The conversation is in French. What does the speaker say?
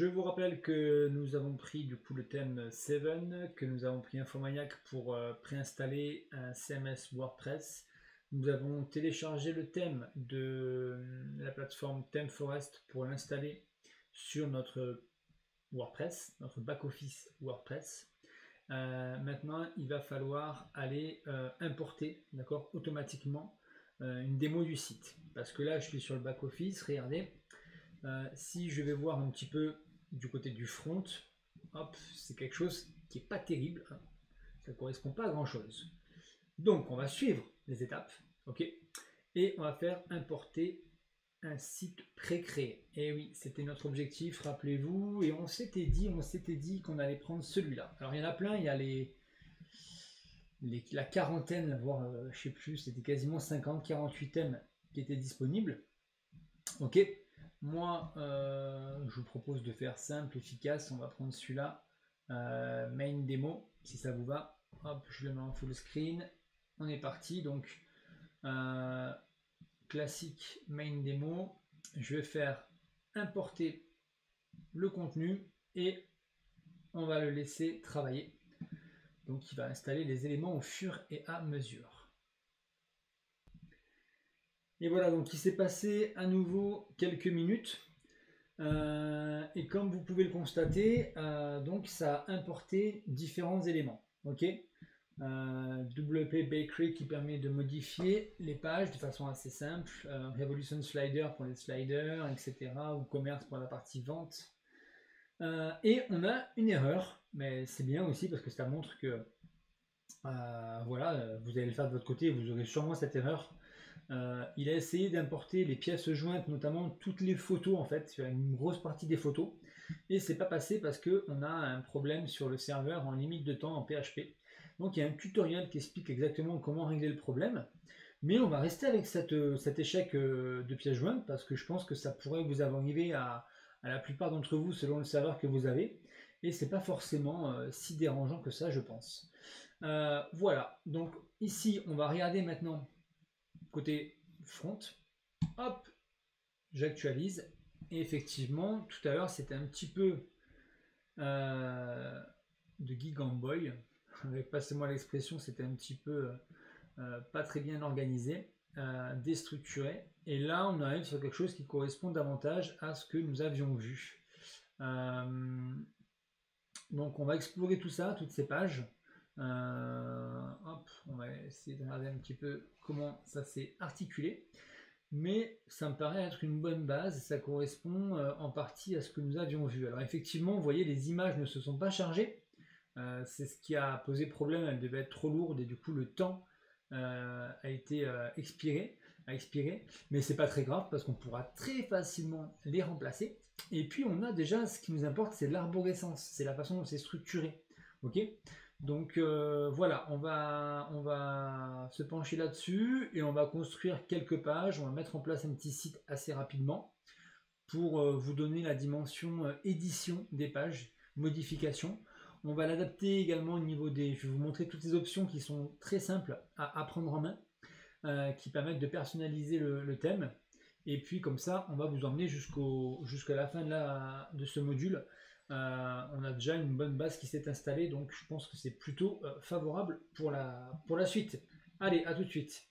Je vous rappelle que nous avons pris du coup le thème 7, que nous avons pris Infomaniac pour préinstaller un CMS WordPress. Nous avons téléchargé le thème de la plateforme ThemeForest pour l'installer sur notre WordPress, notre back-office WordPress. Maintenant, il va falloir aller importer, d'accord, automatiquement une démo du site. Parce que là, je suis sur le back-office, regardez. Si je vais voir un petit peu du côté du front, hop, c'est quelque chose qui n'est pas terrible, hein. Ça ne correspond pas à grand chose. Donc on va suivre les étapes, ok, et on va faire importer un site pré-créé. Et oui, c'était notre objectif, rappelez-vous, et on s'était dit qu'on allait prendre celui-là. Alors il y en a plein, il y a la quarantaine, voire je sais plus, c'était quasiment 50, 48 thèmes qui étaient disponibles. Ok, moi je vous propose de faire simple, efficace. On va prendre celui-là, main démo, si ça vous va. Hop, je le mets en full screen. On est parti. Donc classique main démo. Je vais faire importer le contenu et on va le laisser travailler. Donc il va installer les éléments au fur et à mesure. Et voilà, donc il s'est passé à nouveau quelques minutes. Et comme vous pouvez le constater, donc ça a importé différents éléments. Ok, WP Bakery qui permet de modifier les pages de façon assez simple, Revolution Slider pour les sliders, etc. ou Commerce pour la partie vente. Et on a une erreur, mais c'est bien aussi parce que ça montre que voilà, vous allez le faire de votre côté, vous aurez sûrement cette erreur. Il a essayé d'importer les pièces jointes, notamment toutes les photos en fait, une grosse partie des photos, et c'est pas passé parce qu'on a un problème sur le serveur en limite de temps en PHP. Donc il y a un tutoriel qui explique exactement comment régler le problème, mais on va rester avec cet échec de pièces jointes parce que je pense que ça pourrait vous arriver à la plupart d'entre vous selon le serveur que vous avez, et c'est pas forcément si dérangeant que ça, je pense. Voilà, donc ici on va regarder maintenant côté front, hop, j'actualise, et effectivement, tout à l'heure, c'était un petit peu de Gigamboy, passez-moi l'expression, c'était un petit peu pas très bien organisé, déstructuré, et là, on arrive sur quelque chose qui correspond davantage à ce que nous avions vu. Donc, on va explorer tout ça, toutes ces pages. Hop, on va essayer de regarder un petit peu comment ça s'est articulé, mais ça me paraît être une bonne base, ça correspond en partie à ce que nous avions vu. Alors effectivement, vous voyez, les images ne se sont pas chargées, c'est ce qui a posé problème, elles devaient être trop lourdes et du coup le temps a été expiré, mais c'est pas très grave parce qu'on pourra très facilement les remplacer. Et puis on a déjà, ce qui nous importe, c'est l'arborescence, c'est la façon dont c'est structuré. Ok, donc voilà, on va se pencher là-dessus et on va construire quelques pages, on va mettre en place un petit site assez rapidement pour vous donner la dimension édition des pages, modification. On va l'adapter également au niveau des... Je vais vous montrer toutes les options qui sont très simples à prendre en main, qui permettent de personnaliser le thème. Et puis comme ça, on va vous emmener jusqu'à la fin de ce module. On a déjà une bonne base qui s'est installée, donc je pense que c'est plutôt favorable pour la suite. Allez, à tout de suite.